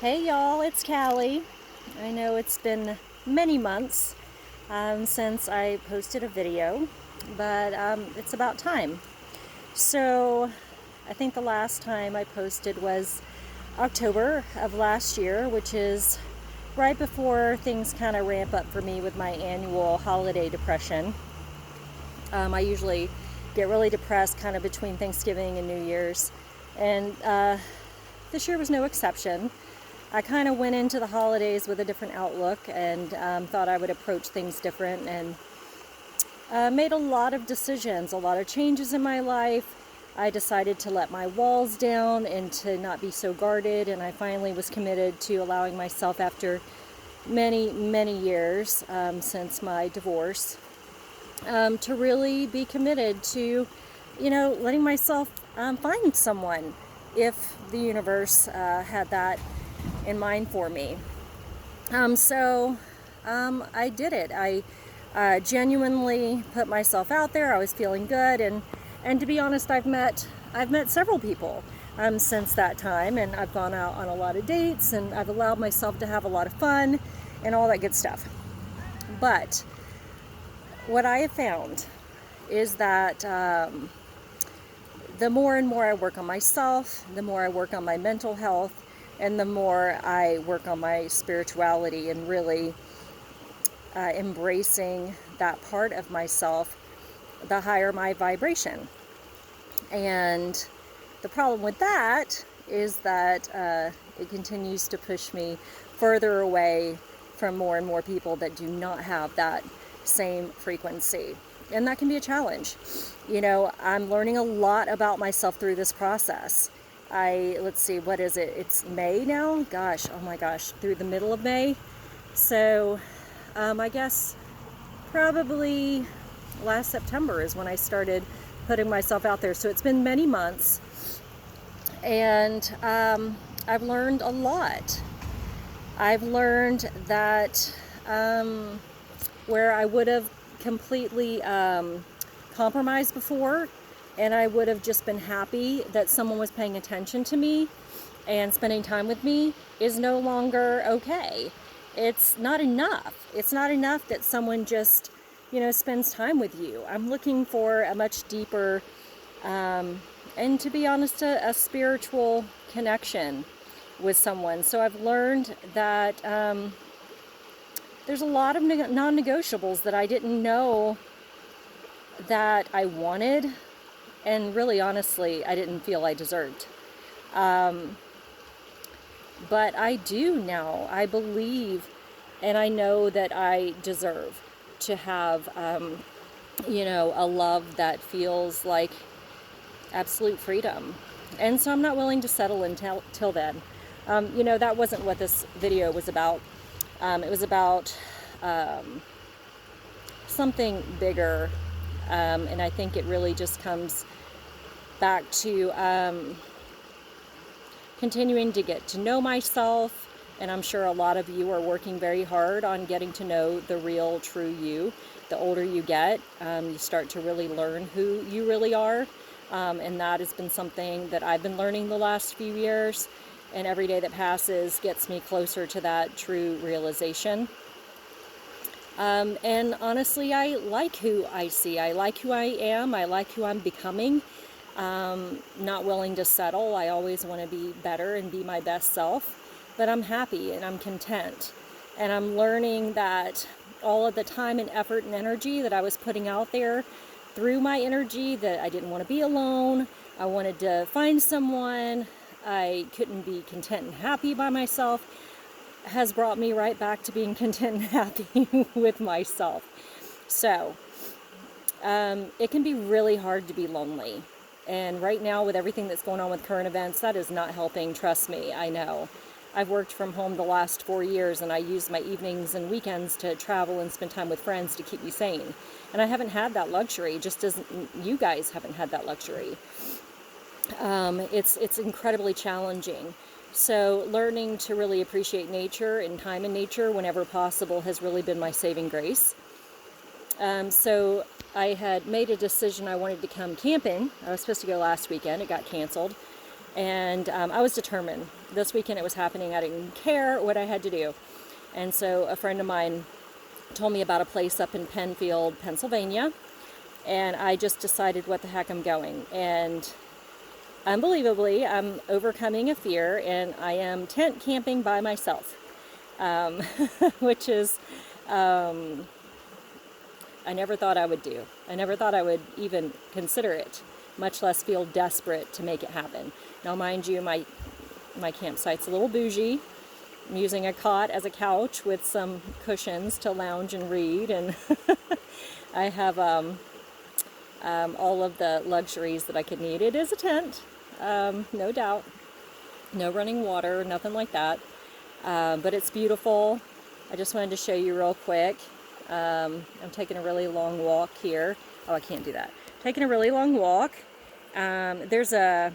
Hey y'all, it's Callie. I know it's been many months since I posted a video, but it's about time. So I think the last time I posted was October of last year, which is right before things kind of ramp up for me with my annual holiday depression. I usually get really depressed kind of between Thanksgiving and New Year's, and this year was no exception. I kind of went into the holidays with a different outlook and thought I would approach things different, and made a lot of decisions, a lot of changes in my life. I decided to let my walls down and to not be so guarded, and I finally was committed to allowing myself, after many years since my divorce, to really be committed to, letting myself find someone if the universe had that in mind for me. So I did it. I genuinely put myself out there. I was feeling good, and to be honest, I've met several people since that time, and I've gone out on a lot of dates, and I've allowed myself to have a lot of fun and all that good stuff. But what I have found is that the more and more I work on myself, the more I work on my mental health, and the more I work on my spirituality and really embracing that part of myself, the higher my vibration. And the problem with that is that it continues to push me further away from more and more people that do not have that same frequency. And that can be a challenge. I'm learning a lot about myself through this process. Let's see, what is it? It's May now? Oh my gosh, through the middle of May. So I guess probably last September is when I started putting myself out there. So it's been many months, and I've learned a lot. I've learned that where I would have completely compromised before, and I would have just been happy that someone was paying attention to me and spending time with me, is no longer okay. It's not enough. It's not enough that someone just, spends time with you. I'm looking for a much deeper, and to be honest, a spiritual connection with someone. So I've learned that there's a lot of non-negotiables that I didn't know that I wanted, and really, honestly, I didn't feel I deserved. But I do now. I believe, and I know that I deserve to have, a love that feels like absolute freedom. And so I'm not willing to settle till then. That wasn't what this video was about. It was about something bigger, and I think it really just comes back to continuing to get to know myself. And I'm sure a lot of you are working very hard on getting to know the real, true you. The older you get, you start to really learn who you really are. And that has been something that I've been learning the last few years. And every day that passes gets me closer to that true realization. And honestly, I like who I see. I like who I am. I like who I'm becoming. Not willing to settle. I always want to be better and be my best self. But I'm happy and I'm content. And I'm learning that all of the time and effort and energy that I was putting out there through my energy, that I didn't want to be alone. I wanted to find someone. I couldn't be content and happy by myself, has brought me right back to being content and happy with myself. So it can be really hard to be lonely. And right now, with everything that's going on with current events, that is not helping. Trust me, I know. I've worked from home the last 4 years, and I use my evenings and weekends to travel and spend time with friends to keep me sane. And I haven't had that luxury, just as you guys haven't had that luxury. It's incredibly challenging. So learning to really appreciate nature and time in nature whenever possible has really been my saving grace. So I had made a decision I wanted to come camping. I was supposed to go last weekend. It got canceled. And I was determined. this weekend it was happening. I didn't care what I had to do. And so a friend of mine told me about a place up in Penfield, Pennsylvania, and I just decided, what the heck, I'm going. And unbelievably, I'm overcoming a fear, and I am tent camping by myself, which is, I never thought I would do. I never thought I would even consider it, much less feel desperate to make it happen. Now, mind you, my campsite's a little bougie. I'm using a cot as a couch with some cushions to lounge and read, and I have all of the luxuries that I could need. It is a tent, no doubt. No running water, nothing like that. But it's beautiful. I just wanted to show you real quick. I'm taking a really long walk here. Oh, I can't do that. Taking a really long walk. There's the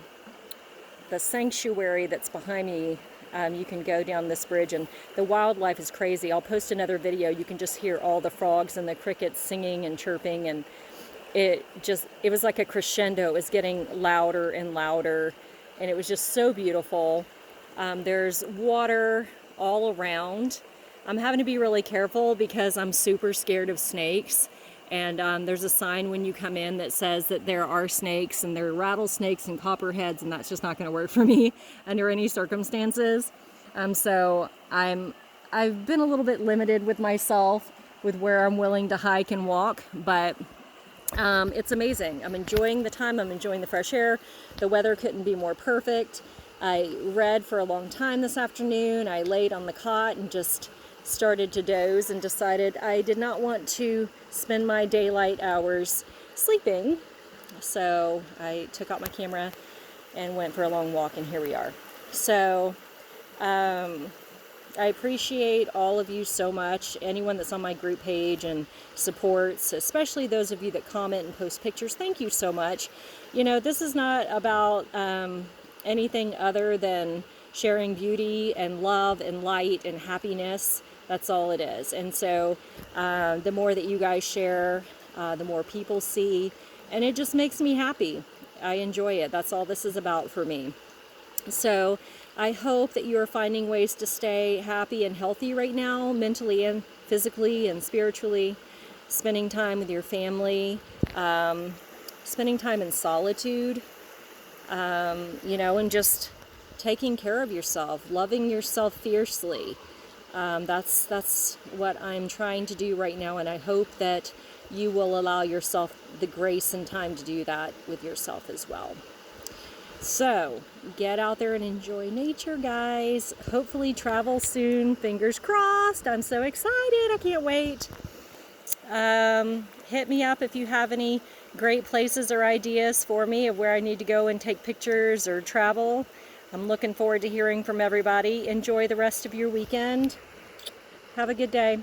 sanctuary that's behind me. You can go down this bridge, and the wildlife is crazy. I'll post another video. You can just hear all the frogs and the crickets singing and chirping, and it was like a crescendo. It was getting louder and louder, and it was just so beautiful. There's water all around. I'm having to be really careful because I'm super scared of snakes. And there's a sign when you come in that says that there are snakes, and there are rattlesnakes and copperheads, and that's just not going to work for me under any circumstances. So I've been a little bit limited with myself with where I'm willing to hike and walk, but it's amazing. I'm enjoying the time. I'm enjoying the fresh air. The weather couldn't be more perfect. I read for a long time this afternoon. I laid on the cot and just started to doze and decided I did not want to spend my daylight hours sleeping. So I took out my camera and went for a long walk, and here we are. So I appreciate all of you so much. Anyone that's on my group page and supports, especially those of you that comment and post pictures, thank you so much. You know, this is not about anything other than sharing beauty and love and light and happiness. That's all it is. And so the more that you guys share, the more people see, and it just makes me happy. I enjoy it. That's all this is about for me. So I hope that you are finding ways to stay happy and healthy right now, mentally and physically and spiritually, spending time with your family, spending time in solitude, and just taking care of yourself, loving yourself fiercely. That's what I'm trying to do right now, and I hope that you will allow yourself the grace and time to do that with yourself as well. So, get out there and enjoy nature, guys. Hopefully travel soon. Fingers crossed. I'm so excited. I can't wait. Hit me up if you have any great places or ideas for me of where I need to go and take pictures or travel. I'm looking forward to hearing from everybody. Enjoy the rest of your weekend. Have a good day.